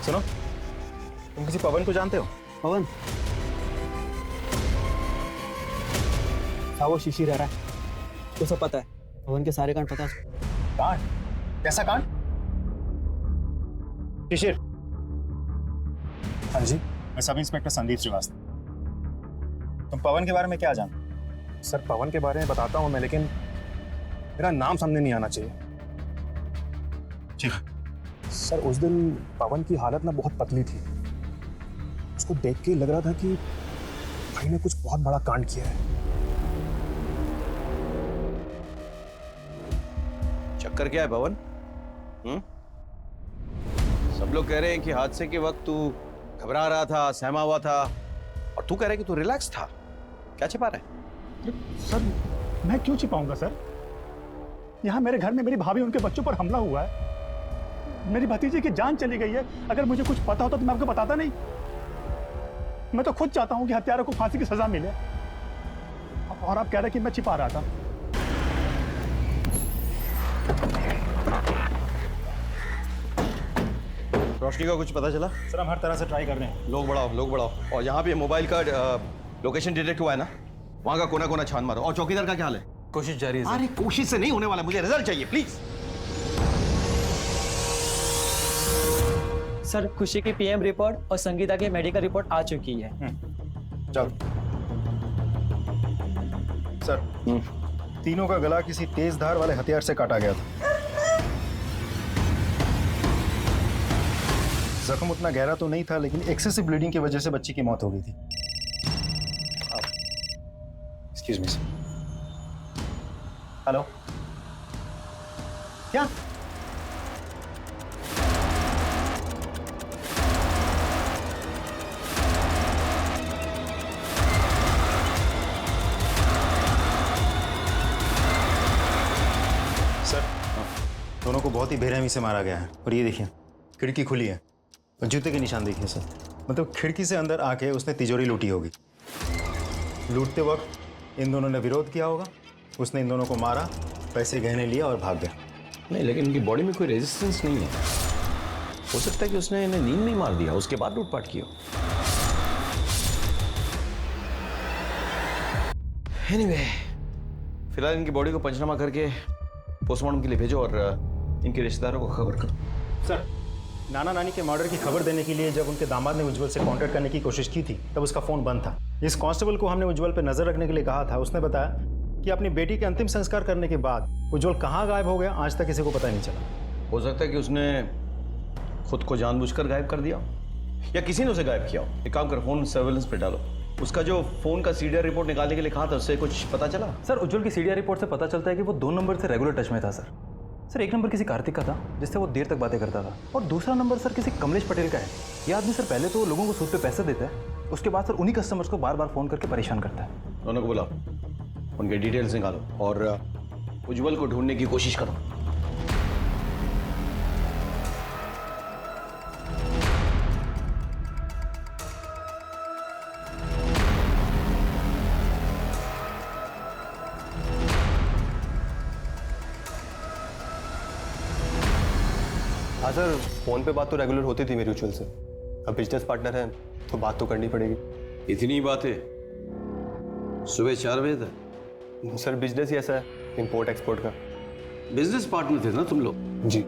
सुनो, तुम किसी पवन को जानते हो? पवन? वो शिशिर रह रहा है, तो सब पता है। पवन के सारे कांड पता है। कांड? कैसा कांड? शिशिर। हाँ जी, मैं सब इंस्पेक्टर संदीप श्रीवास्तव। तुम पवन के बारे में क्या जानते हो? सर पवन के बारे में बताता हूँ मैं, लेकिन मेरा नाम सामने नहीं आना चाहिए। जी। सर उस दिन पवन की हालत ना बहुत पतली थी। उसको देख के लग रहा था कि भाई ने कुछ बहुत बड़ा कांड किया है। चक्कर क्या है पवन? सब लोग कह रहे हैं कि हादसे के वक्त तू घबरा रहा था, सहमा हुआ था, और तू कह रहा है कि तू रिलैक्स था। क्या छिपा रहा है? सर मैं क्यों छिपाऊंगा सर? यहाँ मेरे घर में मेरी भाभी उनके बच्चों पर हमला हुआ है। मेरी भतीजी की जान चली गई है। अगर मुझे कुछ पता होता तो मैं आपको बताता नहीं। मैं तो खुद चाहता हूँ कि हत्यारों को फांसी की सजा मिले, और आप कह रहे हैं कि मैं छिपा रहा था। रोशनी का कुछ पता चला? सर हम हर तरह से ट्राई कर रहे हैं। लोग बढ़ाओ। और यहाँ पे मोबाइल का लोकेशन डिटेक्ट हुआ है ना, वहाँ का कोना कोना छान मारो। और चौकीदार का क्या हाल है? कोशिश जारी है। अरे कोशिश से नहीं होने वाला, मुझे रिजल्ट चाहिए प्लीज। सर खुशी की पीएम रिपोर्ट और संगीता की मेडिकल रिपोर्ट आ चुकी है। चलो सर, तीनों का गला किसी तेज धार वाले हथियार से काटा गया था। जख्म उतना गहरा तो नहीं था, लेकिन एक्सेसिव ब्लीडिंग की वजह से बच्ची की मौत हो गई थी। Excuse me sir. हेलो, क्या? सर दोनों को बहुत ही बेरहमी से मारा गया है। और ये देखिए, खिड़की खुली है और जूते के निशान देखिए सर। मतलब खिड़की से अंदर आके उसने तिजोरी लूटी होगी। लूटते वक्त इन दोनों ने विरोध किया होगा, उसने इन दोनों को मारा, पैसे गहने लिए और भाग गया। नहीं, लेकिन उनकी बॉडी में कोई रेजिस्टेंस नहीं है। हो सकता है कि उसने इन्हें नींद में मार दिया, उसके बाद लूटपाट किया। एनीवे, फिलहाल इनकी बॉडी को पंचनामा करके पोस्टमार्टम के लिए भेजो और इनके रिश्तेदारों को खबर करो। सर नाना नानी के मर्डर की खबर देने के लिए जब उनके दामाद ने उज्जवल से कांटेक्ट करने की कोशिश की थी, तब उसका फ़ोन बंद था। इस कांस्टेबल को हमने उज्जवल पर नज़र रखने के लिए कहा था। उसने बताया कि अपनी बेटी के अंतिम संस्कार करने के बाद उज्जवल कहाँ गायब हो गया, आज तक किसी को पता नहीं चला। हो सकता है कि उसने खुद को जानबूझकर गायब कर दिया या किसी ने उसे गायब किया हो। एक काम कर, फोन सर्वेलेंस पे डालो। उसका जो फोन का सीडीआर रिपोर्ट निकालने के लिए कहा था, उससे कुछ पता चला? सर उज्जवल की सीडीआर रिपोर्ट से पता चलता है कि वो 2 नंबर से रेगुलर टच में था सर। एक नंबर किसी कार्तिक का था जिससे वो देर तक बातें करता था, और दूसरा नंबर सर किसी कमलेश पटेल का है। ये आदमी सर पहले तो लोगों को सूद पे पैसे देता है, उसके बाद सर उन्हीं कस्टमर्स को बार बार फोन करके परेशान करता है। दोनों को बुलाओ, उनके डिटेल्स निकालो और उज्जवल को ढूंढने की कोशिश करो। हाँ सर, फ़ोन पे बात तो रेगुलर होती थी मेरी उज्जवल से। अब बिजनेस पार्टनर है तो बात तो करनी पड़ेगी। इतनी बातें सुबह 4 बजे तक? सर बिजनेस ही ऐसा है, इंपोर्ट एक्सपोर्ट का। बिजनेस पार्टनर थे ना तुम लोग? जी।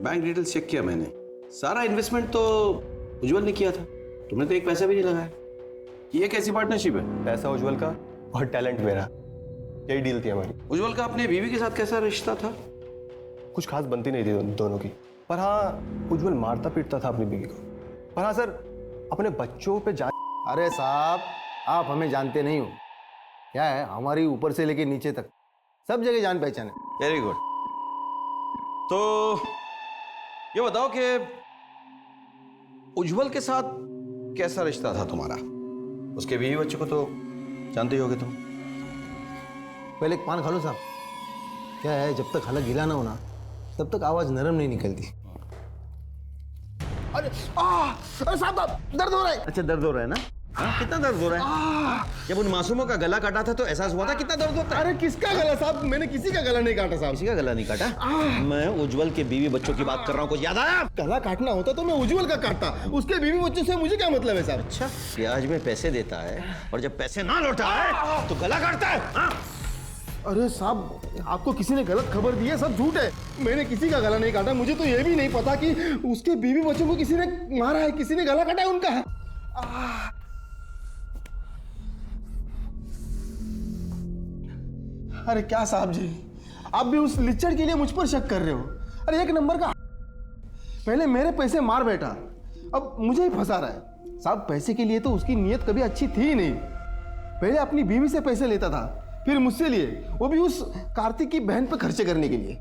बैंक डिटेल्स चेक किया मैंने, सारा इन्वेस्टमेंट तो उज्जवल ने किया था, तुमने तो एक पैसा भी नहीं लगाया। ये कैसी पार्टनरशिप है? पैसा उज्जवल का और टैलेंट मेरा, यही डील थी हमारी। उज्जवल का अपने बीवी के साथ कैसा रिश्ता था? कुछ खास बनती नहीं थी दोनों की, पर हाँ उज्जवल मारता पीटता था अपनी बीवी को। पर हाँ सर, अपने बच्चों पे जान। अरे साहब, आप हमें जानते नहीं हो। क्या है, हमारी ऊपर से लेके नीचे तक सब जगह जान पहचान है। Very good. तो ये बताओ कि उज्जवल के साथ कैसा रिश्ता था तुम्हारा? उसके बीवी बच्चों को तो जानते ही होगे तुम। पहले एक पान खा लो साहब। क्या है, जब तक हालत गीला ना हो ना, तब तक आवाज नरम नहीं निकलती। अरे साहब दर्द हो रहा है। अच्छा, दर्द हो रहा है ना? हाँ, कितना दर्द हो रहा है? जब उन मासूमों का गला काटा था तो एहसास हुआ था कितना दर्द होता है? अरे किसका गला साहब? मैंने किसी का गला नहीं काटा साहब। किसी का गला नहीं काटा? मैं उज्जवल के बीवी बच्चों की बात कर रहा हूँ, कुछ याद आया? गला काटना होता तो मैं उज्जवल का काटता, उसके बीवी बच्चों से मुझे क्या मतलब है साहब? अच्छा, ब्याज में पैसे देता है और जब पैसे ना लौटाए तो गला काटता है? हाँ? अरे साहब, आपको किसी ने गलत खबर दी है, सब झूठ है। मैंने किसी का गला नहीं काटा। मुझे तो ये भी नहीं पता कि उसके बीवी बच्चों को किसी ने मारा है, किसी ने गला काटा है उनका। अरे क्या साहब जी, आप भी उस लिच्चड़ के लिए मुझ पर शक कर रहे हो? अरे एक नंबर का पहले मेरे पैसे मार बैठा, अब मुझे ही फंसा रहा है। साहब पैसे के लिए तो उसकी नीयत कभी अच्छी थी ही नहीं। पहले अपनी बीवी से पैसे लेता था, फिर मुझसे लिए, वो भी उस कार्तिक की बहन पर खर्चे करने के लिए।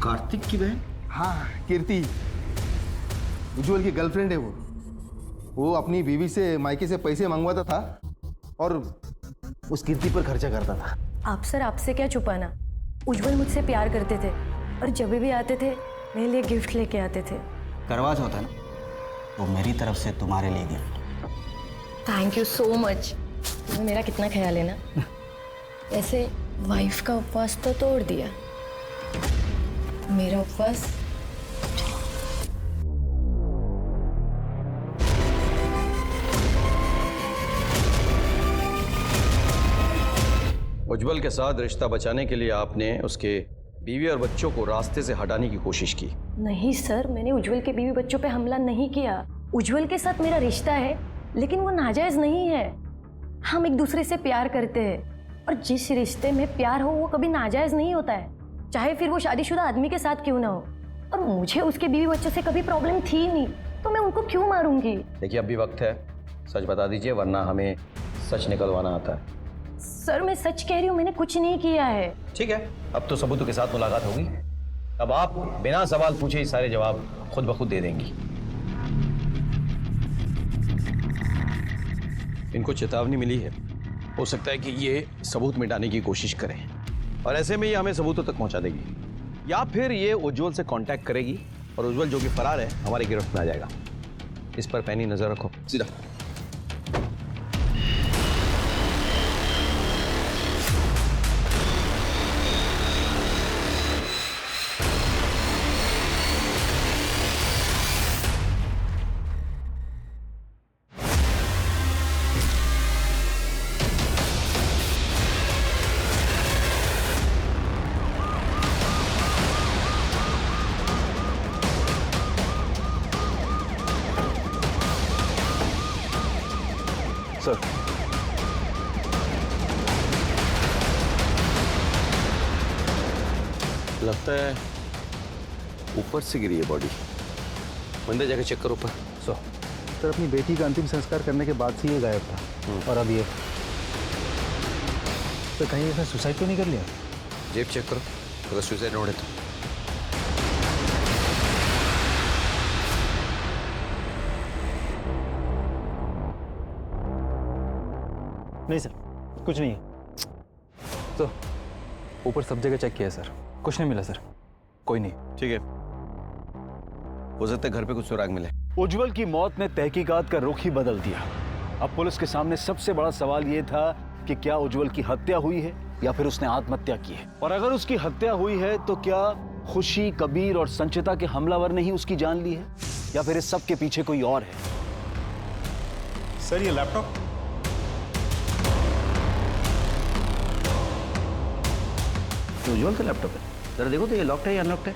कार्तिक की बहन? हाँ, कीर्ति, उज्जवल की गर्लफ्रेंड है वो अपनी बीवी से मायके से पैसे मंगवाता था और उस कीर्ति पर खर्चा करता था। आप सर, आपसे क्या छुपाना, उज्जवल मुझसे प्यार करते थे और जब भी आते थे मेरे लिए गिफ्ट लेके आते थे। करवा चौथ है ना, तो मेरी तरफ से तुम्हारे लिए gift. Thank you so much. तुम्हें मेरा कितना ख्याल है ना। ऐसे वाइफ का उपवास तो तोड़ दिया, मेरा उपवास उज्जवल के साथ रिश्ता बचाने के लिए आपने उसके बीवी और बच्चों को रास्ते से हटाने की कोशिश की। नहीं सर, मैंने उज्जवल के बीवी बच्चों पे हमला नहीं किया। उज्जवल के साथ मेरा रिश्ता है, लेकिन वो नाजायज नहीं है। हम एक दूसरे से प्यार करते हैं और जिस रिश्ते में प्यार हो वो कभी नाजायज नहीं होता है, चाहे फिर वो शादीशुदा आदमी के साथ क्यों ना हो। और मुझे उसके बीवी बच्चों से कभी प्रॉब्लम थी नहीं, तो मैं उनको क्यों मारूंगी। देखिए, अभी वक्त है, सच बता दीजिए, वरना हमें सच निकलवाना आता है। सर मैं सच कह रही हूँ, मैंने कुछ नहीं किया है। ठीक है, अब तो सबूतों के साथ मुलाकात होगी। अब आप बिना सवाल पूछे ही सारे जवाब खुद ब खुद दे देंगी। इनको चेतावनी मिली है, हो सकता है कि ये सबूत मिटाने की कोशिश करें और ऐसे में ये हमें सबूतों तक पहुंचा देगी, या फिर ये उज्जवल से कांटेक्ट करेगी और उज्जवल जो कि फरार है हमारी गिरफ्त में आ जाएगा। इस पर पैनी नजर रखो। सीधा सर, लगता है ऊपर से गिरी है बॉडी। मंदिर जाके चेक करो ऊपर। सर अपनी बेटी का अंतिम संस्कार करने के बाद से ये गायब था और अब ये तो कहीं इसने सुसाइड तो नहीं कर लिया? जेब चेक करो, अगर सुसाइड नोट है तो। नहीं सर, कुछ नहीं है। तो ऊपर सब जगह चेक किया सर, कुछ नहीं मिला सर, कोई नहीं। ठीक है, हो सकता है घर पे कुछ सुराग मिले। उज्जवल की मौत ने तहकीकात का रुख ही बदल दिया। अब पुलिस के सामने सबसे बड़ा सवाल यह था कि क्या उज्जवल की हत्या हुई है या फिर उसने आत्महत्या की है। और अगर उसकी हत्या हुई है तो क्या खुशी, कबीर और संचिता के हमलावर ने ही उसकी जान ली है या फिर इस सब के पीछे कोई और है। सर ये लैपटॉप उज्जवल का लैपटॉप है, जरा देखो तो ये लॉक्ड है या अनलॉक्ड है।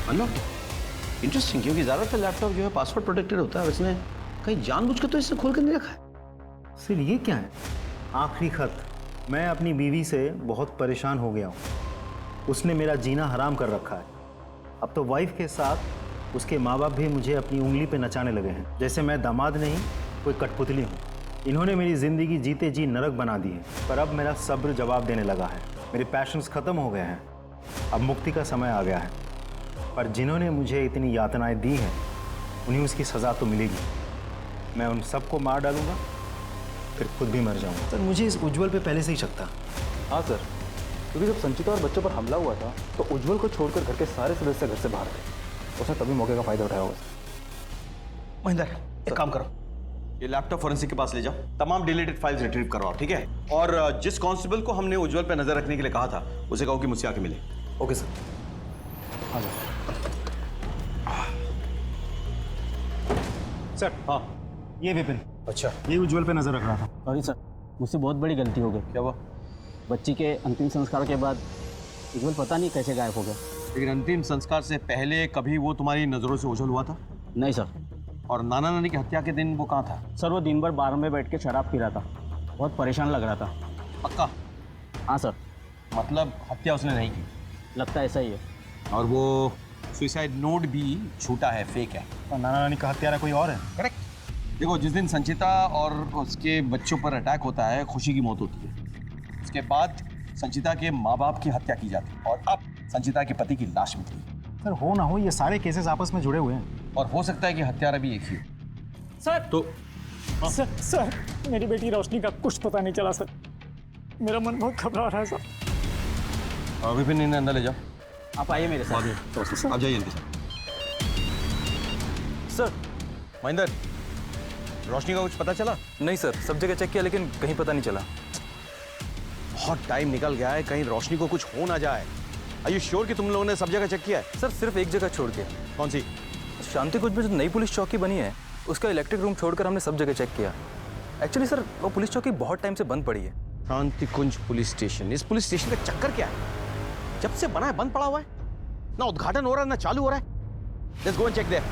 अनलॉक्ड, इंटरेस्टिंग, क्योंकि ज्यादातर लैपटॉप जो है पासवर्ड प्रोटेक्टेड होता है, इसने कहीं जानबूझकर तो इसने खोल कर नहीं रखा है। सर ये क्या है? आखिरी खत। मैं अपनी बीवी से बहुत परेशान हो गया हूँ, उसने मेरा जीना हराम कर रखा है। अब तो वाइफ के साथ उसके माँ बाप भी मुझे अपनी उंगली पे नचाने लगे हैं, जैसे मैं दामाद नहीं कोई कठपुतली हूँ। इन्होंने मेरी ज़िंदगी जीते जी नरक बना दी है, पर अब मेरा सब्र जवाब देने लगा है। मेरे पैशंस ख़त्म हो गए हैं, अब मुक्ति का समय आ गया है। पर जिन्होंने मुझे इतनी यातनाएं दी हैं उन्हें उसकी सज़ा तो मिलेगी। मैं उन सबको मार डालूंगा, फिर खुद भी मर जाऊंगा। सर मुझे इस उज्जवल पे पहले से ही शक था। हाँ सर, क्योंकि जब संचिता और बच्चों पर हमला हुआ था तो उज्जवल को छोड़कर घर के सारे सदस्य घर से बाहर थे। उसने तभी मौके का फायदा उठाया होगा। महेंद्र, एक काम करो, ये लैपटॉप फोरेंसिक के पास ले जाओ, तमाम डिलीटेड फाइल्स रिट्रीव करवाओ, ठीक है? और जिस कांस्टेबल को हमने उज्जवल पे नजर रखने के लिए कहा था, उसे कहो कि मुझसे आके मिले। Okay sir. आ जाओ सर। हाँ, ये विपिन। अच्छा, ये उज्जवल पे नजर रख रहा था। सॉरी सर, मुझसे बहुत बड़ी गलती हो गई। क्या हुआ? बच्ची के अंतिम संस्कार के बाद उज्जवल पता नहीं कैसे गायब हो गया। लेकिन अंतिम संस्कार से पहले कभी वो तुम्हारी नजरों से ओझल हुआ था? नहीं सर। और नाना नानी की हत्या के दिन वो कहाँ था? सर वो दिन भर बार में बैठ के शराब पी रहा था, बहुत परेशान लग रहा था। पक्का? हाँ सर। मतलब हत्या उसने नहीं की? लगता ऐसा ही है। और वो सुसाइड नोट भी झूठा है, फेक है। और नाना नानी का हत्यारा कोई और है? करेक्ट। देखो, जिस दिन संचिता और उसके बच्चों पर अटैक होता है, खुशी की मौत होती है। उसके बाद संचिता के माँ बाप की हत्या की जाती है और अब संचिता के पति की लाश मिलती है। सर हो ना हो ये सारे केसेस आपस में जुड़े हुए हैं और हो सकता है कि हत्यारा भी एक ही हो। सर तो सर मेरी बेटी रोशनी का कुछ पता नहीं चला सर। मेरा मन बहुत घबरा रहा है सर। विपिन, इन्हें अंदर ले जाओ। आप आइए मेरे साथ। आप जाइए इनके साथ। सर। महेंद्र, रोशनी का कुछ पता चला? नहीं सर, सब जगह चेक किया लेकिन कहीं पता नहीं चला। बहुत टाइम निकल गया है, कहीं रोशनी को कुछ हो ना जाए। Are you sure कि तुम लोगों ने सब जगह चेक किया है? सर सिर्फ एक जगह छोड़ के। कौन सी? शांति कुछ में जो नई पुलिस चौकी बनी है उसका इलेक्ट्रिक रूम छोड़कर हमने सब जगह चेक किया। एक्चुअली सर वो पुलिस चौकी बहुत टाइम से बंद पड़ी है। शांति कुंज पुलिस स्टेशन। इस पुलिस स्टेशन का चक्कर क्या है? जब से बना है बंद पड़ा हुआ है, ना उद्घाटन हो रहा है ना चालू हो रहा है। Let's go and check there।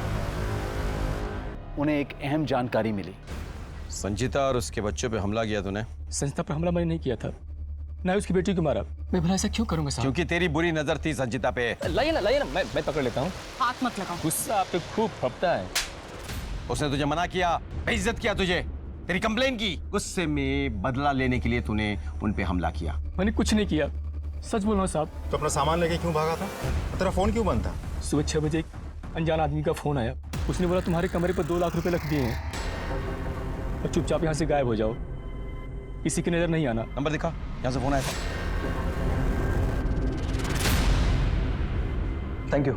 उन्हें एक अहम जानकारी मिली। संचिता और उसके बच्चों पे हमला किया तूने? संचिता पर हमला मैंने नहीं किया था, ना उसकी बेटी को मारा। मैं भला ऐसा क्यों करूंगा साहब? क्योंकि तेरी बुरी नजर थी संचिता पे। लाइए ना मैं पकड़ लेता हूँ। हाथ मत लगाओ। गुस्सा आप पे खूब फपता है। उसने तुझे मना किया, बेइज्जत किया तुझे, तेरी कंप्लेन की। गुस्से में बदला लेने के लिए तूने उन पे हमला किया। मैंने कुछ नहीं किया, सच बोल रहा हूँ साहब। तो अपना सामान लेके क्यों भागा था? तेरा फोन क्यों बंद था? सुबह 6 बजे एक अनजान आदमी का फोन आया। उसने बोला तुम्हारे कमरे पर 2 लाख रुपए रख दिए हैं और चुपचाप यहाँ से गायब हो जाओ, किसी की नजर नहीं आना। नंबर दिखा, यहाँ से फोन आया था। Thank you.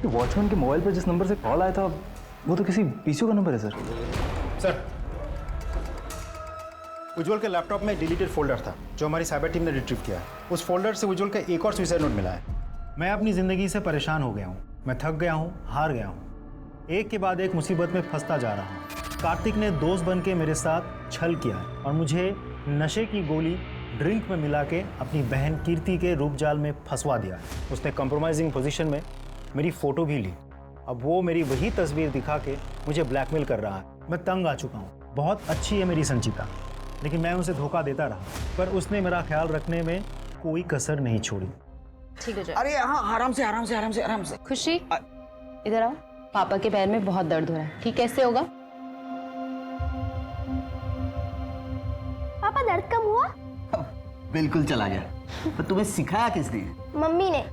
वॉचमैन के मोबाइल पर जिस नंबर से कॉल आया था वो तो किसी पीसीओ का नंबर है सर। सर, उज्जवल के लैपटॉप में डिलीटेड फोल्डर था जो हमारी साइबर टीम ने रिट्रीव किया है। उस फोल्डर से उज्जवल का एक और सुसाइड नोट मिला है। मैं अपनी ज़िंदगी से परेशान हो गया हूँ, मैं थक गया हूँ, हार गया हूँ, एक के बाद एक मुसीबत में फंसता जा रहा हूँ। कार्तिक ने दोस्त बन के मेरे साथ छल किया है और मुझे नशे की गोली ड्रिंक में मिला के अपनी बहन कीर्ति के रूपजाल में फंसवा दिया है। उसने कंप्रोमाइजिंग पोजीशन में मेरी फ़ोटो भी ली। अब वो मेरी वही तस्वीर दिखा के मुझे ब्लैकमेल कर रहा है। मैं तंग आ चुका हूँ। बहुत अच्छी है मेरी संचिता, लेकिन मैं उसे धोखा देता रहा, पर उसने मेरा ख्याल रखने में कोई कसर नहीं छोड़ी। ठीक हो जाए। अरे हाँ, आराम से आराम से आराम से आराम से। खुशी इधर आओ। पापा के पैर में बहुत दर्द हो रहा है, ठीक कैसे होगा? पापा दर्द कम हुआ? बिल्कुल चला गया। पर तुम्हें सिखाया किसने? मम्मी ने।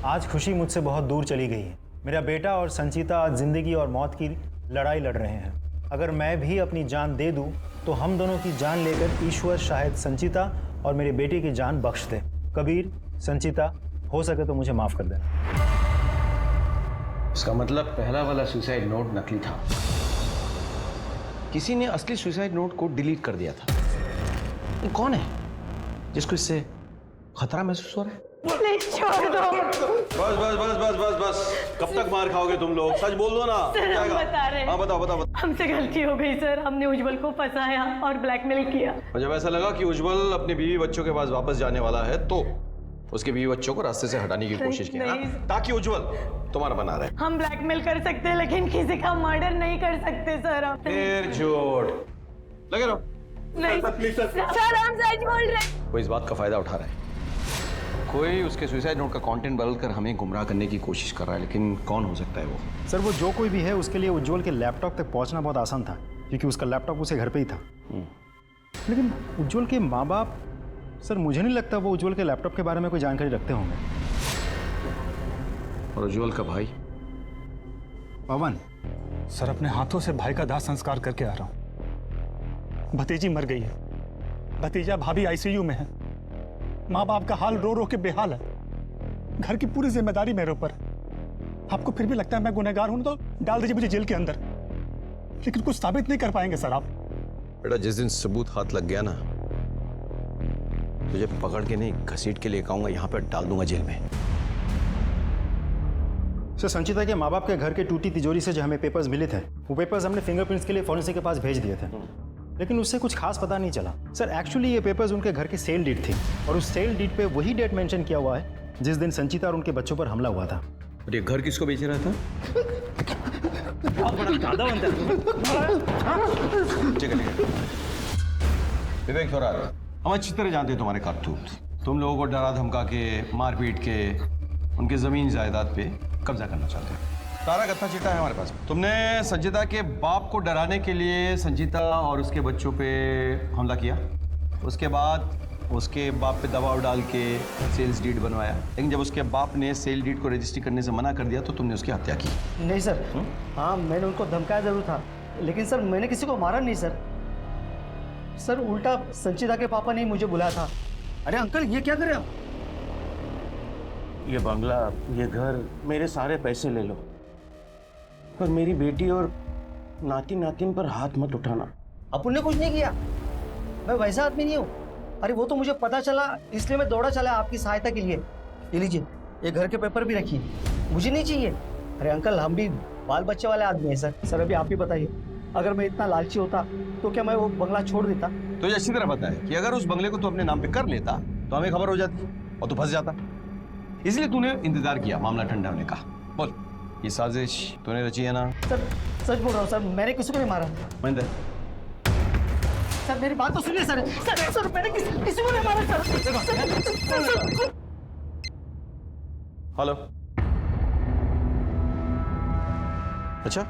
आज खुशी मुझसे बहुत दूर चली गई है। मेरा बेटा और संचिता आज जिंदगी और मौत की लड़ाई लड़ रहे हैं। अगर मैं भी अपनी जान दे दूं तो हम दोनों की जान लेकर ईश्वर शायद संचिता और मेरे बेटे की जान बख्श दे। कबीर, संचिता, हो सके तो मुझे माफ कर देना। इसका मतलब पहला वाला सुसाइड नोट नकली था। किसी ने असली सुसाइड नोट को डिलीट कर दिया था। ये कौन है जिसको इससे खतरा महसूस हो रहा है? प्लीज छोड़ दो। बस बस बस बस बस बस, कब तक मार खाओगे तुम लोग? सच बोल दो ना। सर, हम बता रहे हैं। हाँ बताओ बताओ। हमसे गलती हो गई सर, हमने उज्जवल को फंसाया और ब्लैकमेल किया। और जब ऐसा लगा कि उज्जवल अपने बीवी बच्चों के पास वापस जाने वाला है तो उसके बीवी बच्चों को रास्ते से हटाने की कोशिश की ना, ताकि उज्जवल तुम्हारा बना रहे। हम ब्लैकमेल कर सकते हैं लेकिन किसी का मर्डर नहीं कर सकते सर। आप फिर झूठ लगे रहो। नहीं सर, हम सच बोल रहे हैं। कोई इस बात का फायदा उठा रहा है, कोई उसके सुसाइड नोट का कंटेंट बदलकर हमें गुमराह करने की कोशिश कर रहा है, लेकिन कौन हो सकता है वो? सर, वो जो कोई भी है उसके लिए उज्जवल के लैपटॉप तक पहुंचना बहुत आसान था क्योंकि उसका लैपटॉप उसे घर पे ही था। लेकिन उज्जवल के माँ बाप, सर मुझे नहीं लगता वो उज्जवल के लैपटॉप के बारे में कोई जानकारी रखते होंगे। और उज्जवल का भाई पवन? सर, अपने हाथों से भाई का दाह संस्कार करके आ रहा हूँ। भतीजी मर गई है, भतीजा भाभी आईसीयू में है, माँ बाप का हाल रो रो के बेहाल है। घर की पूरी जिम्मेदारी मेरे ऊपर। आपको फिर भी लगता है मैं गुनहगार हूं तो डाल दीजिए मुझे जेल के अंदर, लेकिन कुछ साबित नहीं कर पाएंगे सर आप। बेटा जिस दिन सबूत हाथ लग गया ना, तुझे पकड़ के नहीं घसीट के लेकर आऊंगा, यहाँ पे डाल दूंगा जेल में। सर संचिता के माँ बाप के घर के टूटी तिजोरी से जो हमें पेपर्स मिले थे, वो पेपर्स हमने फिंगरप्रिंट्स के लिए फॉरेंसिक के पास भेज दिए थे, लेकिन उससे कुछ खास पता नहीं चला। सर एक्चुअली ये पेपर्स उनके घर की सेल डीड थी, और उस सेल डीड पे वही डेट मेंशन किया हुआ है जिस दिन संचिता और उनके बच्चों पर हमला हुआ था। और ये घर किसको बेच रहा था? बहुत बड़ा दादा बनता है। विवेक थोड़ा हम अच्छी तरह जानते हैं तुम्हारे करतूत। तुम लोगों को डरा धमका के, मार पीट के उनकी जमीन जायदाद पे कब्जा करना चाहते हो। सारा कथा चिट्ठा है हमारे पास। तुमने संचिता के बाप को डराने के लिए संचिता और उसके बच्चों पे हमला किया, उसके बाद उसके बाप पे दबाव डाल के सेल्स डीड बनवाया, लेकिन जब उसके बाप ने सेल डीड को रजिस्ट्री करने से मना कर दिया तो तुमने उसकी हत्या की। नहीं सर, हाँ मैंने उनको धमकाया जरूर था, लेकिन सर मैंने किसी को मारा नहीं सर। सर उल्टा संचिता के पापा ने मुझे बुलाया था। अरे अंकल ये क्या करे आप? ये बंगला, ये घर, मेरे सारे पैसे ले लो, पर मेरी बेटी और नाती नातिन पर हाथ मत उठाना। अपुन ने कुछ नहीं किया, मैं वैसा आदमी नहीं हूँ। अरे वो तो मुझे पता चला इसलिए मैं दौड़ा चला आपकी सहायता के लिए। ये लीजिए, ये घर के पेपर भी रखिए, मुझे नहीं चाहिए। अरे अंकल हम भी बाल बच्चे वाले आदमी हैं सर। सर अभी आप ही बताइए, अगर मैं इतना लालची होता तो क्या मैं वो बंगला छोड़ देता? तुझे अच्छी तरह पता है कि अगर उस बंगले को तू अपने नाम पे कर लेता तो हमें खबर हो जाती और तू फंस जाता, इसलिए तूने इंतजार किया मामला ठंडा होने का। बोल, ये साजिश तूने रची है ना? सर सच बोल रहा हूँ सर, मैंने किसी को नहीं मारा। महेंद्र सर मेरी बात तो सुनिए सर। सर मैंने किसी को नहीं मारा सर। हेलो, अच्छा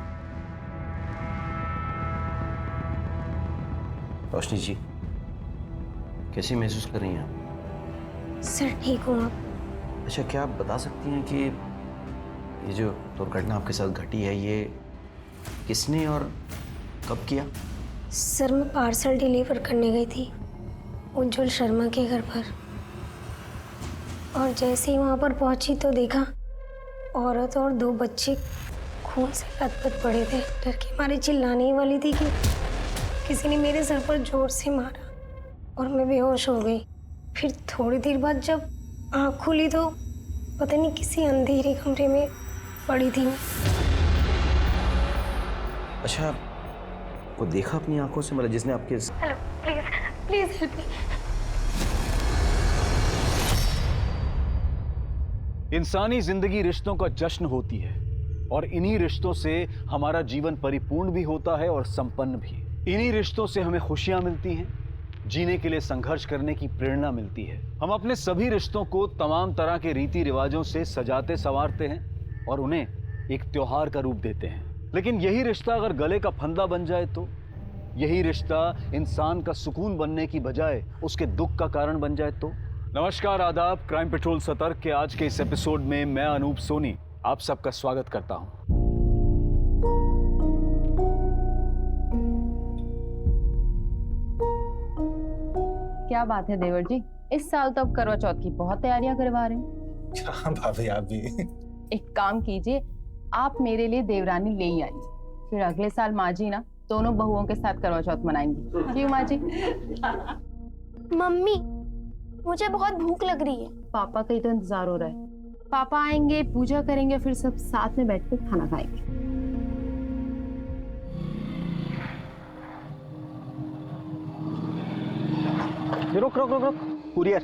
रोशनी जी कैसी महसूस कर रही हैं आप? सर ठीक हूँ आप? अच्छा क्या आप बता सकती हैं कि ये जो दुर्घटना आपके साथ घटी है ये किसने और कब किया? सर मैं पार्सल डिलीवर करने गई थी उज्जवल शर्मा के घर पर, और जैसे ही वहाँ पर पहुँची तो देखा औरत और 2 बच्चे खून से लथपथ पड़े थे। डर के मारे चिल्लाने ही वाली थी कि किसी ने मेरे सर पर जोर से मारा और मैं बेहोश हो गई। फिर थोड़ी देर बाद जब आँख खुली तो पता नहीं किसी अंधेरे कमरे में पड़ी थी। अच्छा वो देखा अपनी आंखों से, मतलब जिसने आपके? Hello please please help me. इंसानी जिंदगी रिश्तों का जश्न होती है, और इन्हीं रिश्तों से हमारा जीवन परिपूर्ण भी होता है और संपन्न भी। इन्हीं रिश्तों से हमें खुशियां मिलती हैं, जीने के लिए संघर्ष करने की प्रेरणा मिलती है। हम अपने सभी रिश्तों को तमाम तरह के रीति रिवाजों से सजाते संवारते हैं और उन्हें एक त्योहार का रूप देते हैं, लेकिन यही रिश्ता अगर गले का फंदा बन जाए तो, यही रिश्ता इंसान का सुकून बनने की बजाय उसके दुख का कारण बन जाए तो। नमस्कार, आदाब। क्राइम पेट्रोल सतर्क के आज के इस एपिसोड में मैं अनूप सोनी आप सबका स्वागत करता हूं। क्या बात है देवर जी, इस साल तो अब करवा चौथ की बहुत तैयारियां करवा रहे हैं। हाँ भाभी आप भी। एक काम कीजिए, आप मेरे लिए देवरानी ले ही आइए, फिर अगले साल माँ जी ना दोनों बहुओं के साथ करवा चौथ मनाएंगी। क्यों माँ जी? मम्मी मुझे बहुत भूख लग रही है। पापा का ही तो इंतजार हो रहा है। पापा आएंगे, पूजा करेंगे, फिर सब साथ में बैठ कर खाना खाएंगे। रुक रुक रुक रुक, कुरियर।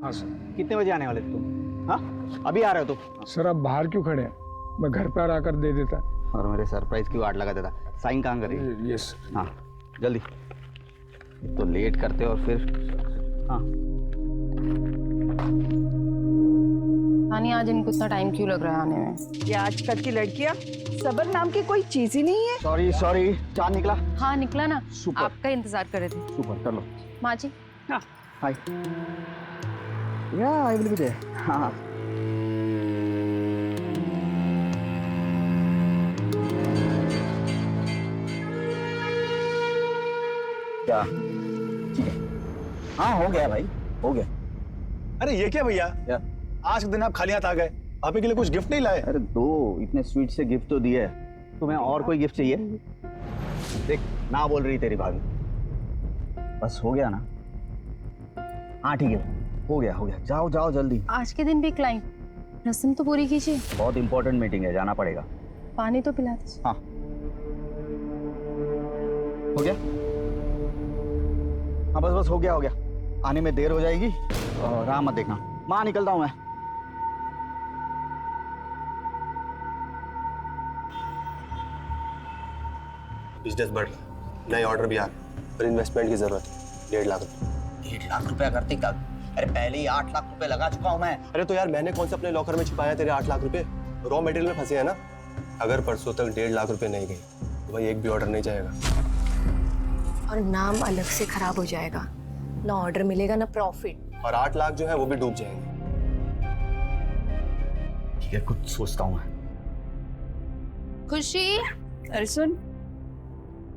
हाँ सर। कितने बजे आने वाले तुम? हाँ अभी आ रहे हो तुम? सर आप बाहर क्यों खड़े हैं? मैं घर पर आकर दे देता। और मेरे सरप्राइज की वाट लगा देता। साइन कहाँ करेंगे? यस। हाँ जल्दी, तो लेट करते और फिर। हाँ हानि, आज इनको इतना टाइम क्यों लग रहा है आने में? ये आजकल की लड़कियां सबर नाम की कोई चीज ही नहीं है। सॉरी सॉरी, चांद निकला? हाँ निकला ना। सुपर। आपका इंतजार कर रहे थे। सुपर, चलो। माँ जी। हाँ हाय। या आई विल बी देयर। हाँ क्या? ठीक है। हाँ हो गया भाई, हो गया। अरे ये क्या भैया? आज के दिन आप खाली हाथ आ गए, भाभी के लिए कुछ गिफ्ट नहीं लाए? अरे दो इतने स्वीट से गिफ्ट तो दिए, तुम्हें और कोई गिफ्ट चाहिए? देख ना बोल रही तेरी भाभी। बस हो गया ना? हाँ ठीक है, हो गया हो गया, जाओ जाओ जल्दी। आज के दिन भी क्लाइंट, रस्म तो पूरी कीजिए। बहुत इंपॉर्टेंट मीटिंग है, जाना पड़ेगा। पानी तो पिला दीजिए। हाँ हो गया? हाँ बस बस हो गया हो गया, आने में देर हो जाएगी और राह मत देखना। माँ निकलता हूँ मैं। बिजनेस बढ़ रहा, नए ऑर्डर भी आ रहे, पर इन्वेस्टमेंट की जरूरत है 1.5 लाख रुपए। 1.5 लाख रुपया करते कब? अरे पहले ही 8 लाख रुपए लगा चुका हूँ मैं। अरे तो यार मैंने कौन से अपने लॉकर में छिपाया तेरे 8 लाख रुपए? रॉ मटेरियल में फंसे हैं ना। अगर परसों तक 1.5 लाख रुपए नहीं गए तो भाई एक भी ऑर्डर नहीं जाएगा और नाम अलग से खराब हो जाएगा, ना ऑर्डर मिलेगा ना प्रॉफिट। और 8 लाख जो है वो भी डूब जाएंगे। ठीक है, कुछ सोचता हूँ मैं। खुशी, अरे सुन,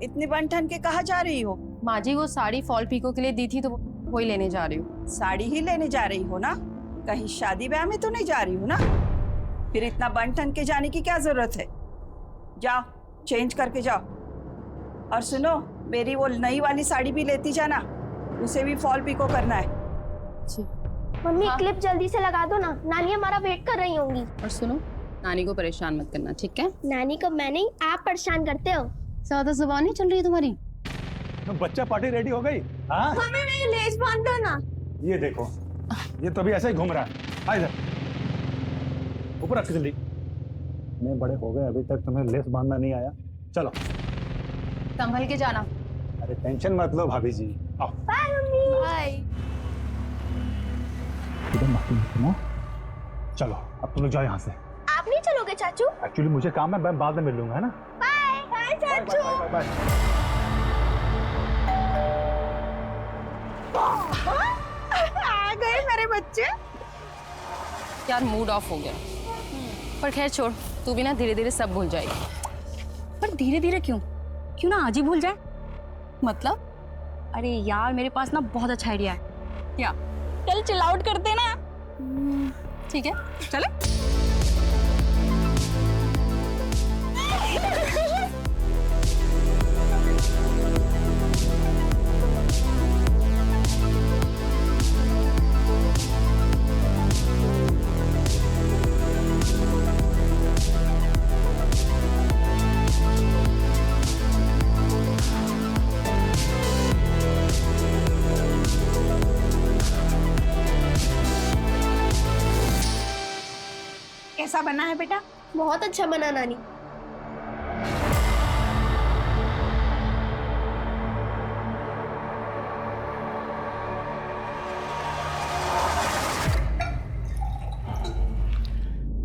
इतनी बन ठन के कहाँ जा रही हो? माँ जी वो साड़ी फॉल पीको के लिए दी थी तो वही लेने जा रही हूँ। साड़ी ही लेने जा रही हो ना? कहीं शादी ब्याह में तो नहीं जा रही हो ना? फिर इतना बन ठन के जाने की क्या जरूरत है? जाओ चेंज करके जाओ। और सुनो, मेरी वो नई वाली साड़ी भी लेती जाना, उसे भी फॉल पीको करना है। मम्मी क्लिप जल्दी से लगा दो ना, नानी हमारा वेट कर रही होंगी। और सुनो, नानी को परेशान मत करना, ठीक है? नानी को मैं नहीं, आप परेशान करते हो। ज्यादा जुबान नहीं चल रही है तुम्हारी। तो बच्चा पार्टी रेडी हो गई? हाँ मम्मी मेरी लेस बांध दो ना। ये देखो, ये तो अभी ऐसे ही घूम रहा है। आ इधर, ऊपर रख जल्दी। मैं बड़े हो गए, अभी तक तुम्हें लेस बांधना नहीं आया। चलो संभल के जाना। अरे टेंशन मत लो भाभी जी, आओ। Bye mummy. बाय। इधर मत सुनो। चलो अब तुम लोग जाओ यहाँ से। आप नहीं चलोगे चाचू? एक्चुअली मुझे काम है, मैं बाद में मिल लूंगा, है ना? बाय बाय चाचू। Bye bye. आ गए मेरे बच्चे। यार मूड ऑफ हो गया, पर खैर छोड़, तू भी ना धीरे धीरे सब भूल जाएगी। पर धीरे धीरे क्यों? क्यों ना आज ही भूल जाए? मतलब? अरे यार मेरे पास ना बहुत अच्छा आइडिया है। क्या? चल चिल आउट करते ना। ठीक है चले। कैसा बना है बेटा? बहुत अच्छा बना नानी।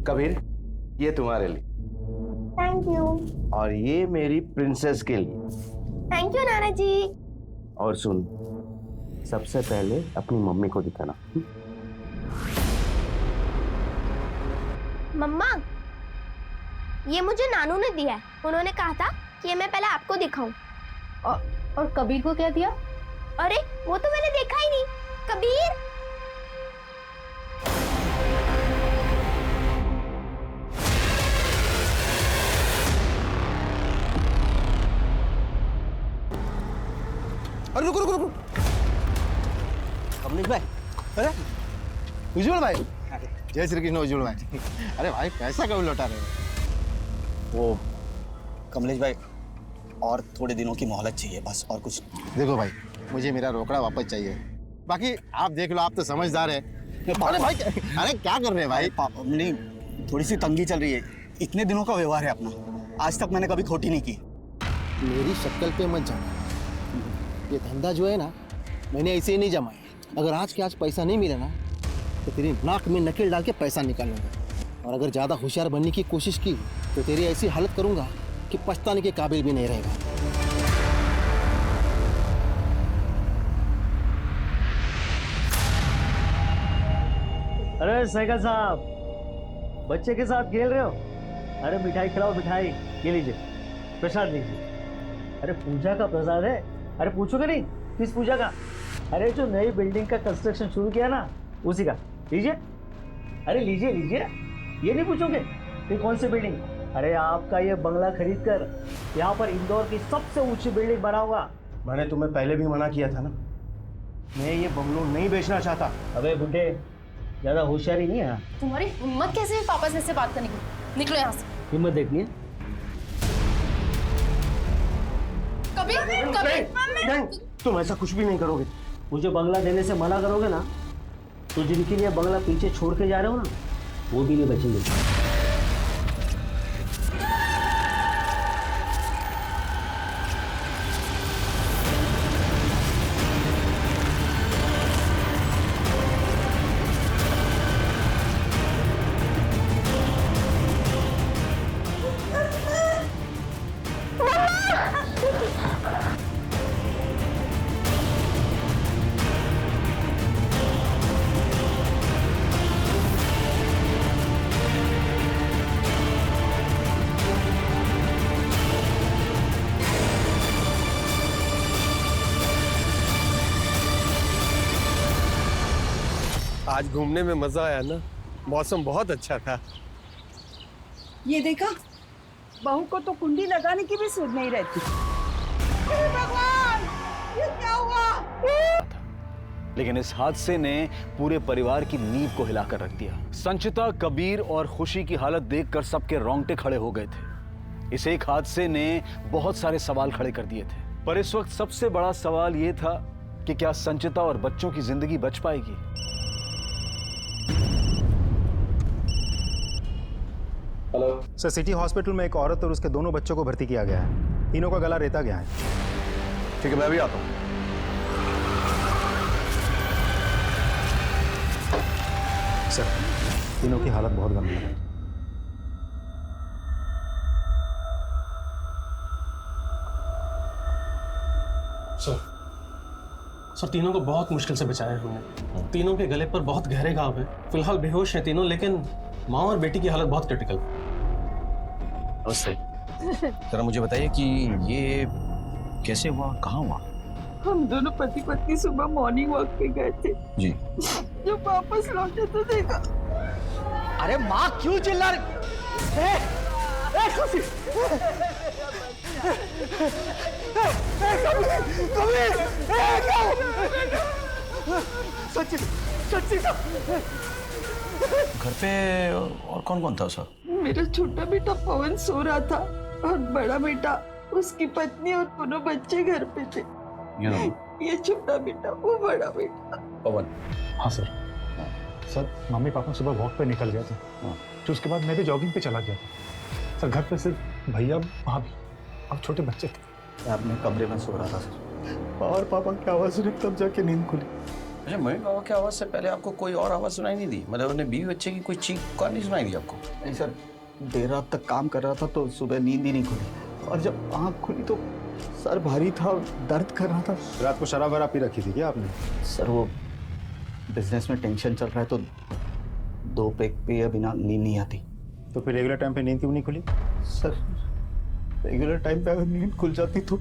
कबीर, ये तुम्हारे लिए। Thank you. और ये मेरी प्रिंसेस के लिए। थैंक यू नाना जी। और सुन, सबसे पहले अपनी मम्मी को दिखाना। मम्मा, ये मुझे नानू ने दिया है। उन्होंने कहा था कि ये मैं पहले आपको दिखाऊं। और कबीर को क्या दिया? अरे वो तो मैंने देखा ही नहीं। कबीर, अरे रुको रुको रुको, कमलेश भाई। अरे उज्जवल भाई, जय श्री कृष्ण उज्जवल भाई। अरे भाई पैसा कब लौटा रहे हो? वो कमलेश भाई, और थोड़े दिनों की मोहलत चाहिए बस, और कुछ। देखो भाई, मुझे मेरा रोकड़ा वापस चाहिए। बाकी आप देख लो, आप तो समझदार है। अरे भाई, अरे क्या कर रहे हैं भाई? नहीं, थोड़ी सी तंगी चल रही है। इतने दिनों का व्यवहार है अपना, आज तक मैंने कभी खोटी नहीं की। मेरी शक्ल पे मत जाना। ये धंधा जो है ना, मैंने ऐसे ही नहीं जमाया। अगर आज के आज पैसा नहीं मिला ना, तो तेरी नाक में नकेल डाल के पैसा निकालूंगा। और अगर ज़्यादा होशियार बनने की कोशिश की तो तेरी ऐसी हालत करूंगा कि पछताने के काबिल भी नहीं रहेगा। अरे साइकिल साहब, बच्चे के साथ खेल रहे हो? अरे मिठाई खिलाओ, मिठाई। ये लीजिए, प्रसाद लीजिए। अरे पूजा का प्रसाद है। अरे पूछोगे नहीं किस पूजा का? अरे जो नई बिल्डिंग का कंस्ट्रक्शन शुरू किया ना, उसी का। लीजिए। अरे लीजिए लीजिए, ये नहीं पूछोगे ये कौन सी बिल्डिंग? अरे आपका ये बंगला खरीद कर यहाँ पर इंदौर की सबसे ऊंची बिल्डिंग बनाऊंगा। मैंने तुम्हें पहले भी मना किया था ना, मैं ये बंगलो नहीं बेचना चाहता। अबे बुड्ढे, ज्यादा होशियारी नहीं है। तुम्हारी हिम्मत कैसे है पापा से ऐसे बात करने की? निकलो यहाँ से। हिम्मत देखनी है? नहीं, तुम ऐसा कुछ भी नहीं करोगे। मुझे बंगला देने से मना करोगे ना, तो जिनके लिए बंगला पीछे छोड़ के जा रहे हो ना, वो भी नहीं बचेंगे। आज घूमने में मजा आया ना, मौसम बहुत अच्छा था। ये देखा, बहू को तो कुंडी लगाने की भी सुध नहीं रहती। हे भगवान, ये क्या हुआ? लेकिन इस हादसे ने पूरे परिवार की नींव को हिलाकर रख दिया। संचिता, कबीर और खुशी की हालत देखकर सबके रोंगटे खड़े हो गए थे। इस एक हादसे ने बहुत सारे सवाल खड़े कर दिए थे, पर इस वक्त सबसे बड़ा सवाल यह था कि क्या संचिता और बच्चों की जिंदगी बच पाएगी। हेलो सर, सिटी हॉस्पिटल में एक औरत और उसके दोनों बच्चों को भर्ती किया गया है। तीनों का गला रेता गया है। ठीक है, मैं भी आता हूँ। सर, तीनों की हालत बहुत गंभीर है। सर, तीनों को बहुत मुश्किल से बचाया है हमने। तीनों के गले पर बहुत गहरे घाव हैं। फिलहाल बेहोश हैं तीनों, लेकिन माँ और बेटी की हालत बहुत क्रिटिकल। नमस्ते। जरा मुझे बताइए कि ये कैसे हुआ, कहाँ हुआ? हम दोनों पति पत्नी सुबह मॉर्निंग वॉक पे गए थे जी। जब वापस लौटे तो देखा। अरे माँ क्यों चिल्ला रही? खुशी, सच्ची सच्ची। घर पे और कौन कौन था सर? मेरा छोटा बेटा पवन सो रहा था और बड़ा बेटा, उसकी पत्नी और दोनों बच्चे घर पे थे। ये छोटा बेटा, वो बड़ा बेटा। पवन? हाँ सर। सर, मम्मी पापा सुबह वॉक पे निकल गए थे, तो उसके बाद मैं भी जॉगिंग पे चला गया था। सर, घर पे सिर्फ भैया, भाभी और छोटे बच्चे थे। मैं अपने कमरे में सो रहा था सर। और पापा की आवाज़ सुनी, तब जाके नींद खुली। अच्छा, मम्मी पापा की आवाज़ से पहले आपको कोई और आवाज़ सुनाई नहीं दी? मतलब उन्हें बीवी बच्चे की कोई चीख पुकार नहीं सुनाई दी आपको? नहीं सर, देर रात तक काम कर रहा था तो सुबह नींद ही नहीं खुली, और जब आँख खुली तो सर भारी था और दर्द कर रहा था। रात को शराब वराब पी रखी थी क्या आपने? सर, वो बिजनेस में टेंशन चल रहा है तो 2 पैक पिए बिना नींद नहीं आती। तो फिर रेगुलर टाइम पे नींद क्यों नहीं खुली? सर, रेगुलर टाइम पे अगर नींद खुल जाती तो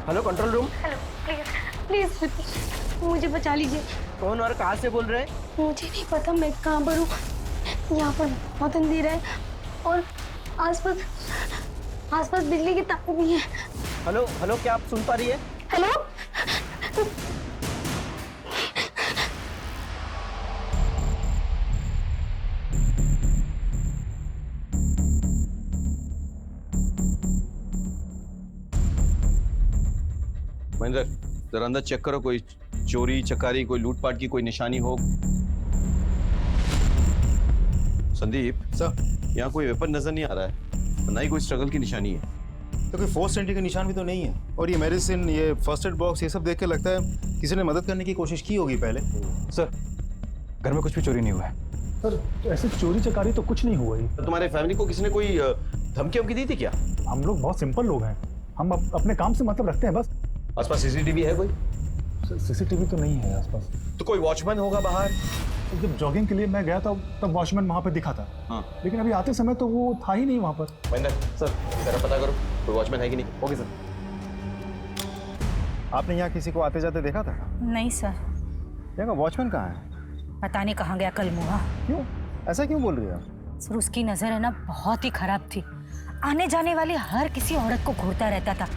hello control room. Hello, please please मुझे बचा लीजिए। कौन और कहाँ से बोल रहे हैं? मुझे नहीं पता मैं कहाँ पर हूँ। यहाँ पर बहुत अंधेरा है और आसपास बिजली की तार भी है। हेलो हेलो, क्या आप सुन पा रही है? हेलो, महेंद्र, जरा अंदर चेक करो, कोई चोरी चकारी, कोई लूटपाट की कोई निशानी हो। संदीप सर, यहाँ कोई वेपन नजर नहीं आ रहा है, ना ही कोई स्ट्रगल की निशानी है। तो कोई फोर्स एंट्री का निशान भी तो नहीं है। और ये मेडिसिन, ये फर्स्ट एड बॉक्स, ये सब देख के लगता है किसी ने मदद करने की कोशिश की होगी पहले। सर, घर में कुछ भी चोरी नहीं हुआ है। सर, ऐसे चोरी चकारी तो कुछ नहीं हुआ ही। तो तुम्हारे फैमिली को किसी ने कोई धमकी वमकी दी थी क्या? हम लोग बहुत सिंपल लोग हैं, हम अपने काम से मतलब रखते हैं बस। आसपास सीसीटीवी है कोई? सीसीटीवी तो नहीं है आसपास। तो कोई वॉचमैन होगा बाहर? जब जॉगिंग के लिए मैं गया था तब वॉचमैन वहाँ पर दिखा था। हाँ। लेकिन अभी आते समय तो वो था ही नहीं वहाँ पर। महेंद्र सर जरा पता करो कोई वॉचमैन है कि नहीं। Okay sir. आपने यहाँ किसी को आते जाते देखा था? नहीं सर। यहाँ का वॉचमैन कहाँ है? पता नहीं कहाँ गया कल मुहा। क्यों ऐसा क्यों बोल रही है आप? सर उसकी नजर है ना बहुत ही खराब थी, आने जाने वाली हर किसी औरत को घूरता रहता था।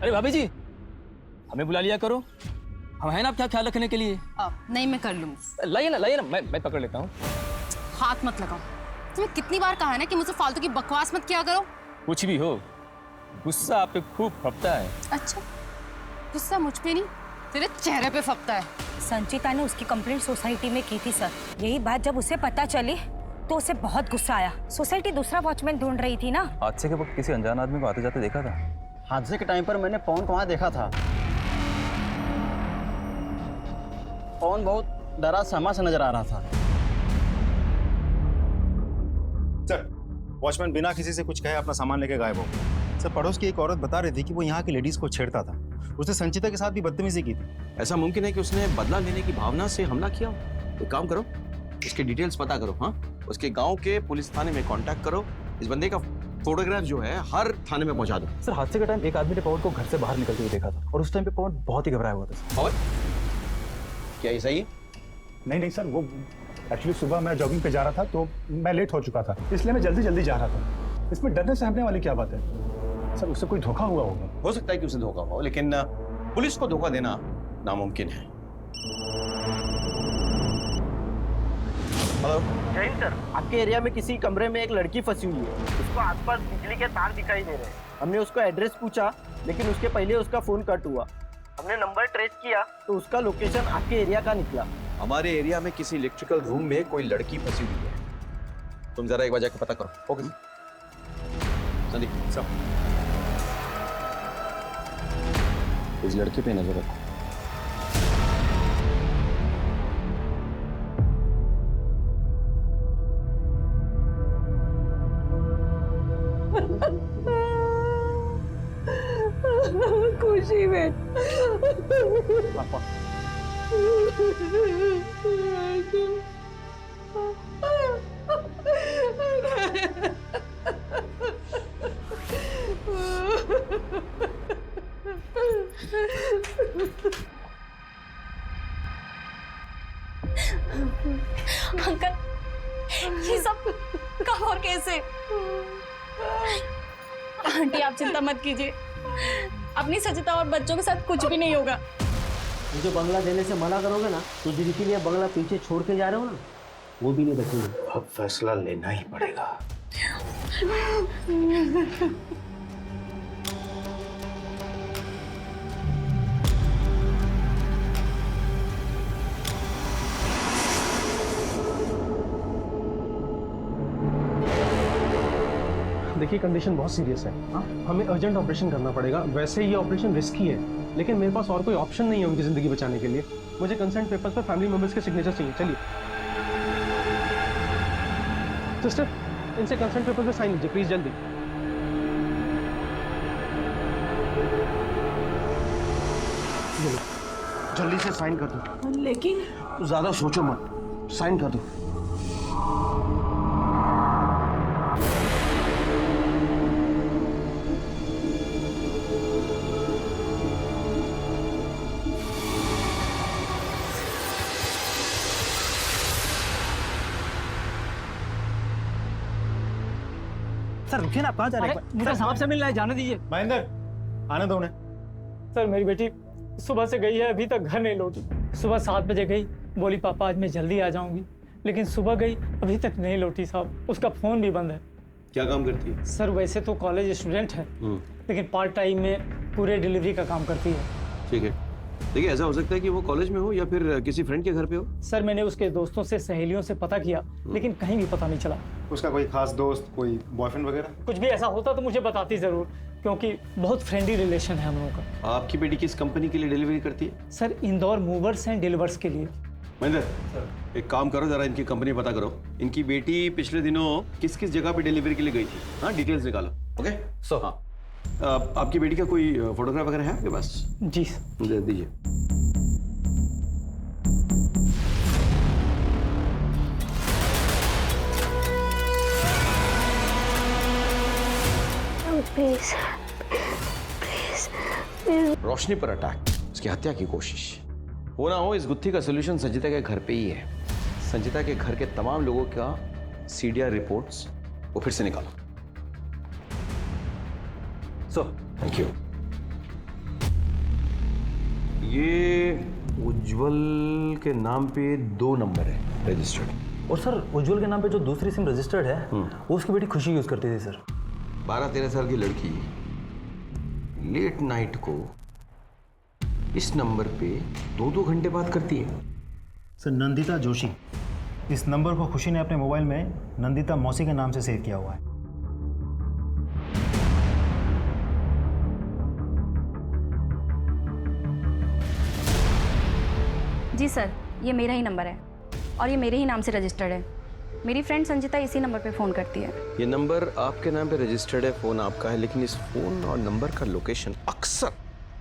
अरे भाभी जी हमें बुला लिया करो, हम है ना आपका ख्याल रखने के लिए। नहीं मैं कर लूंगी। लाइए ना मैं पकड़ लेता हूँ। हाथ मत लगाओ, तुम्हें कितनी बार कहा है ना कि मुझसे फालतू की बकवास मत किया करो। कुछ भी हो गुस्सा आप पे खूब फपता है। अच्छा गुस्सा मुझ पे नहीं तेरे चेहरे पे फपता है। संचिता ने उसकी कंप्लेंट सोसाइटी में की थी सर। यही बात जब उसे पता चली तो उसे बहुत गुस्सा आया। सोसाइटी दूसरा वॉचमैन ढूंढ रही थी ना। हादसे के वक्त किसी अनजान आदमी को आते जाते देखा था? हादसे के टाइम पर मैंने पवन को वहां देखा था। पवन बहुत डरा सहमा से नजर आ रहा था। सर वॉचमैन बिना किसी से कुछ कहे अपना सामान लेके गायब हो गया। सर पड़ोस की एक औरत बता रही थी कि वो यहाँ की लेडीज को छेड़ता था। उसने संचिता के साथ भी बदतमीजी की थी। ऐसा मुमकिन है कि उसने बदला लेने की भावना से हमला किया हो? एक काम करो उसके डिटेल्स पता करो। हाँ उसके गांव के पुलिस थाने में कांटेक्ट करो। इस बंदे का फोटोग्राफ जो है हर थाने में पहुंचा दो। सर हादसे के टाइम एक आदमी ने पवन को घर से बाहर निकलते हुए देखा था और उस टाइम पे पवन बहुत ही घबराया हुआ था। और क्या ये सही है? नहीं सर, वो एक्चुअली सुबह मैं जॉगिंग पे जा रहा था तो मैं लेट हो चुका था, इसलिए मैं जल्दी जा रहा था। इसमें डरने सहमने वाली क्या बात है? सर उससे कोई धोखा हुआ होगा। हो सकता है कि उसे धोखा हुआ हो, लेकिन पुलिस को धोखा देना नामुमकिन है। हेलो जैन सर, आपके एरिया में किसी कमरे में एक लड़की फंसी हुई है। उसको आसपास बिजली के तार दिखाई दे रहे हैं। हमने उसको एड्रेस पूछा लेकिन उसके पहले उसका फोन कट हुआ। हमने नंबर ट्रेस किया तो उसका लोकेशन आपके एरिया का निकला। हमारे एरिया में किसी इलेक्ट्रिकल रूम में कोई लड़की फंसी हुई है। तुम जरा एक बार जाकर पता करो। ओके संदीप सब इस लड़के पे नजर रखो। खुशी में पापा अंकल ये सब कब और कैसे? आंटी आप चिंता मत कीजिए, अपनी सचिता और बच्चों के साथ कुछ भी नहीं होगा। मुझे बंगला देने से मना करोगे ना तो जिनके लिए बंगला पीछे छोड़ के जा रहे हो ना वो भी नहीं बचेंगे। अब फैसला लेना ही पड़ेगा। देखिए कंडीशन बहुत सीरियस है। हमें अर्जेंट ऑपरेशन करना पड़ेगा। वैसे ये ऑपरेशन रिस्की है लेकिन मेरे पास और कोई ऑप्शन नहीं है उनकी जिंदगी बचाने के लिए। मुझे कंसेंट पेपर्स पर फैमिली मेंबर्स के सिग्नेचर चाहिए। चलिए सिस्टर इनसे कंसेंट पेपर पे साइन लीजिए प्लीज जल्दी। जल्दी से साइन कर दो। लेकिन ज्यादा सोचो मत, साइन कर दो। सर रुकिए ना, आप कहाँ जा रहे हैं? मुझे साहब से मिलना है, जाने दीजिए। महेंद्र आने दो उन्हें। सर मेरी बेटी सुबह से गई है, अभी तक घर नहीं लौटी। सुबह 7 बजे गई, बोली पापा आज मैं जल्दी आ जाऊंगी, लेकिन सुबह गई अभी तक नहीं लौटी साहब। उसका फोन भी बंद है। क्या काम करती है? सर वैसे तो कॉलेज स्टूडेंट है लेकिन पार्ट टाइम में पूरे डिलीवरी का काम करती है। ठीक है, देखिए ऐसा हो सकता है कि वो कॉलेज में हो या फिर किसी फ्रेंड के घर पे हो। सर मैंने उसके दोस्तों से सहेलियों से पता किया लेकिन कहीं भी पता नहीं चला। उसका कोई खास दोस्त, कोई बॉयफ्रेंड वगैरह? कुछ भी ऐसा होता तो मुझे बताती जरूर, क्योंकि बहुत फ्रेंडली रिलेशन है हम लोगों का। आपकी बेटी किस कंपनी के लिए डिलीवरी करती है? Sir Indore movers and delivers के लिए। महेंद्र एक काम करो, जरा इनकी कंपनी पता करो। इनकी बेटी पिछले दिनों किस किस जगह पे डिलीवरी के लिए गई थी? हाँ डिटेल्स निकालो। ओके सो हाँ आपकी बेटी का कोई फोटोग्राफ वगैरह है आपके पास? जी दे दीजिए। प्लीज प्लीज रोशनी पर अटैक, उसकी हत्या की कोशिश। हो ना हो, इस गुत्थी का सोल्यूशन संजीता के घर पे ही है। संजीता के घर के तमाम लोगों का सीडीआर रिपोर्ट्स वो फिर से निकालो। Thank you. ये उज्जवल के नाम पे 2 नंबर है रजिस्टर्ड। और सर उज्जवल के नाम पे जो दूसरी सिम रजिस्टर्ड है वो उसकी बेटी खुशी यूज करती थी सर। 12-13 साल की लड़की लेट नाइट को इस नंबर पे 2-2 घंटे बात करती है। सर नंदिता जोशी, इस नंबर को खुशी ने अपने मोबाइल में नंदिता मौसी के नाम से सेव किया हुआ है। जी सर, ये मेरा ही नंबर है और ये मेरे ही नाम से रजिस्टर्ड है। मेरी फ्रेंड संजीता इसी नंबर पे फ़ोन करती है। ये नंबर आपके नाम पे रजिस्टर्ड है, फ़ोन आपका है, लेकिन इस फ़ोन और नंबर का लोकेशन अक्सर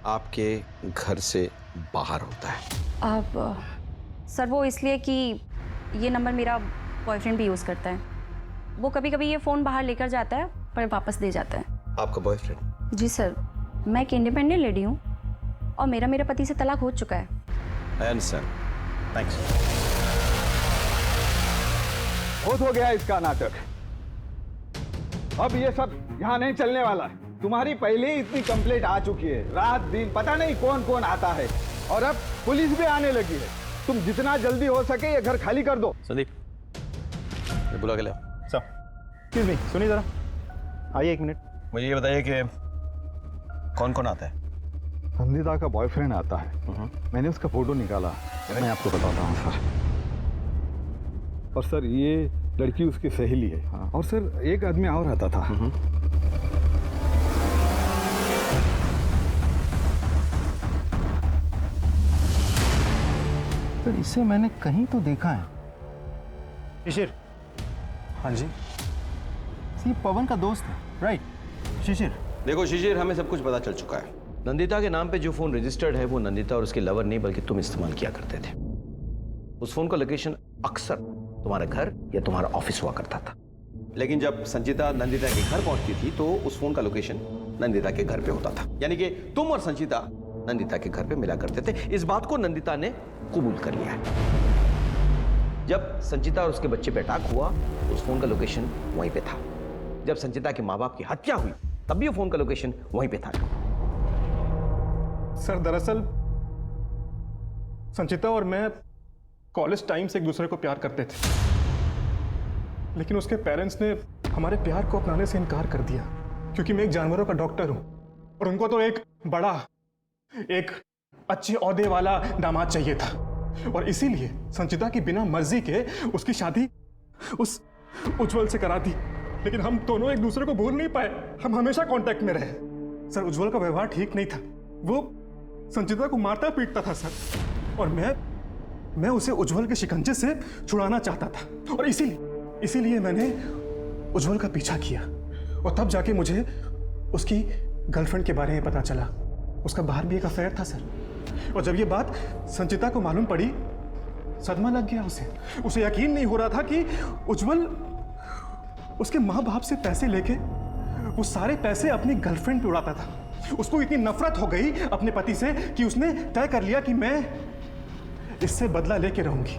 आपके घर से बाहर होता है। अब सर वो इसलिए कि ये नंबर मेरा बॉयफ्रेंड भी यूज़ करता है। वो कभी कभी ये फ़ोन बाहर लेकर जाता है पर वापस दे जाता है। आपका बॉयफ्रेंड? जी सर, मैं एक इंडिपेंडेंट लेडी हूँ और मेरे पति से तलाक हो चुका है। I understand, thanks. बहुत हो गया इसका नाटक। अब ये सब यहाँ नहीं चलने वाला है। तुम्हारी पहले ही इतनी कंप्लेंट आ चुकी है, रात दिन पता नहीं कौन कौन आता है, और अब पुलिस भी आने लगी है। तुम जितना जल्दी हो सके ये घर खाली कर दो। संदीप, ये बुला के ले। सर एक्सक्यूज मी, सुनिए जरा, आइए 1 मिनट। मुझे ये बताइए कि कौन कौन आता है? संजीता का बॉयफ्रेंड आता है। मैंने उसका फोटो निकाला, मैं आपको बताता हूँ सर। और सर ये लड़की उसकी सहेली है। और सर एक आदमी और आता था। सर इसे मैंने कहीं तो देखा है। शिशिर। हाँ जी। ये पवन का दोस्त है, राइट? शिशिर। देखो शिशिर, हमें सब कुछ पता चल चुका है। नंदिता के नाम पे जो फोन रजिस्टर्ड है वो नंदिता और उसके लवर नहीं बल्कि तुम इस्तेमाल किया करते थे। उस फोन का लोकेशन अक्सर तुम्हारा घर या तुम्हारा ऑफिस हुआ करता था, लेकिन जब संचिता नंदिता के घर पहुंचती थी तो उस फोन का लोकेशन नंदिता के घर पे होता था। यानी कि तुम और संचिता नंदिता के घर पे मिला करते थे। इस बात को नंदिता ने कबूल कर लिया है। जब संचिता और उसके बच्चे पे अटैक हुआ उस फोन का लोकेशन वहीं पे था। जब संचिता के माँ बाप की हत्या हुई तब भी वो फोन का लोकेशन वहीं पे था। सर दरअसल संचिता और मैं कॉलेज टाइम से एक दूसरे को प्यार करते थे, लेकिन उसके पेरेंट्स ने हमारे प्यार को अपनाने से इनकार कर दिया, क्योंकि मैं एक जानवरों का डॉक्टर हूं और उनको तो एक बड़ा, एक अच्छे औहदे वाला दामाद चाहिए था। और इसीलिए संचिता की बिना मर्जी के उसकी शादी उस उज्जवल से करा दी। लेकिन हम दोनों एक दूसरे को भूल नहीं पाए, हम हमेशा कांटेक्ट में रहे। सर उज्जवल का व्यवहार ठीक नहीं था, वो संचिता को मारता पीटता था सर, और मैं उसे उज्जवल के शिकंजे से छुड़ाना चाहता था। और इसीलिए मैंने उज्जवल का पीछा किया, और तब जाके मुझे उसकी गर्लफ्रेंड के बारे में पता चला। उसका बाहर भी एक अफेयर था सर, और जब ये बात संचिता को मालूम पड़ी सदमा लग गया उसे यकीन नहीं हो रहा था कि उज्जवल उसके माँ बाप से पैसे लेके वो सारे पैसे अपनी गर्लफ्रेंड पे उड़ाता था। उसको इतनी नफरत हो गई अपने पति से कि उसने तय कर लिया कि मैं इससे बदला लेके रहूंगी।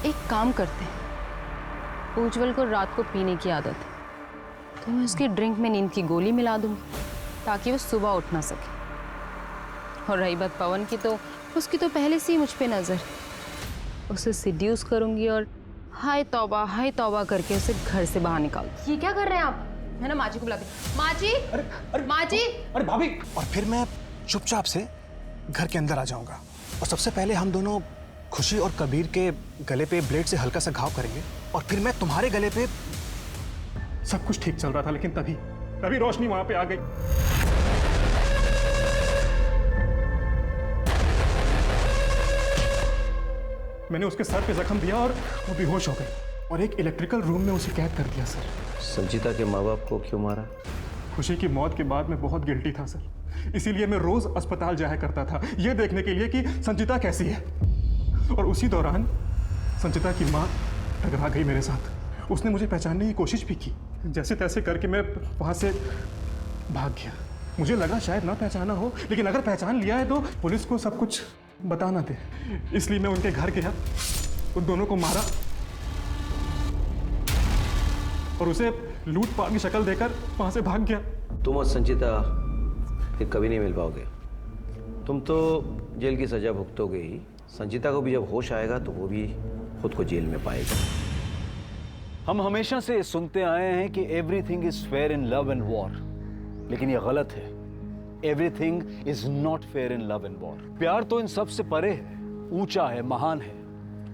एक काम करते हैं, उज्जवल को रात को पीने की आदत है, तो मैं उसकी ड्रिंक में नींद की गोली मिला दूंगी ताकि वो सुबह उठ ना सके। और रही बात पवन की, तो उसकी तो पहले से ही मुझ पे नजर, उसे सिड्यूस करूंगी और हाय तौबा करके उसे घर से बाहर निकाल। ये क्या कर रहे हैं आप? है ना, माँ जी को बुलाते। माँ जी, माँ जी। अरे भाभी। और फिर मैं चुपचाप से घर के अंदर आ जाऊंगा, और सबसे पहले हम दोनों खुशी और कबीर के गले पे ब्लेड से हल्का सा घाव करेंगे, और फिर मैं तुम्हारे गले पे। सब कुछ ठीक चल रहा था, लेकिन तभी रोशनी वहां पे आ गई। मैंने उसके सर पे जख्म दिया और वो बेहोश हो गई, और एक इलेक्ट्रिकल रूम में उसे कैद कर दिया सर। संचिता के माँ बाप को क्यों मारा? खुशी की मौत के बाद मैं बहुत गिल्टी था सर, इसीलिए मैं रोज अस्पताल जाया करता था ये देखने के लिए कि संचिता कैसी है। और उसी दौरान संचिता की माँ टकरा गई मेरे साथ। उसने मुझे पहचानने की कोशिश भी की। जैसे तैसे करके मैं वहाँ से भाग गया। मुझे लगा शायद ना पहचाना हो, लेकिन अगर पहचान लिया है तो पुलिस को सब कुछ बताना दे। इसलिए मैं उनके घर गया, उन दोनों को मारा और उसे लूटपाट की शक्ल देकर वहां से भाग गया। तुम और संचिता फिर कभी नहीं मिल पाओगे। तुम तो जेल की सजा भुगतोगे ही। संचिता को भी जब होश आएगा तो वो भी खुद को जेल में पाएगा। हम हमेशा से सुनते आए हैं कि everything is fair in love and war, लेकिन यह गलत है। Everything is not fair in love and war. प्यार तो इन सब से परे है, ऊंचा है, महान है।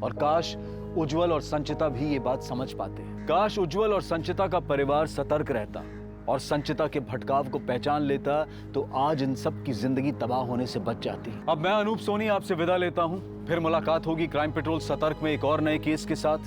और काश उज्जवल और संचिता भी ये बात समझ पाते हैं। काश उज्जवल और संचिता का परिवार सतर्क रहता और संचिता के भटकाव को पहचान लेता, तो आज इन सब की जिंदगी तबाह होने से बच जाती। अब मैं अनूप सोनी आपसे विदा लेता हूं। फिर मुलाकात होगी क्राइम पेट्रोल सतर्क में एक और नए केस के साथ।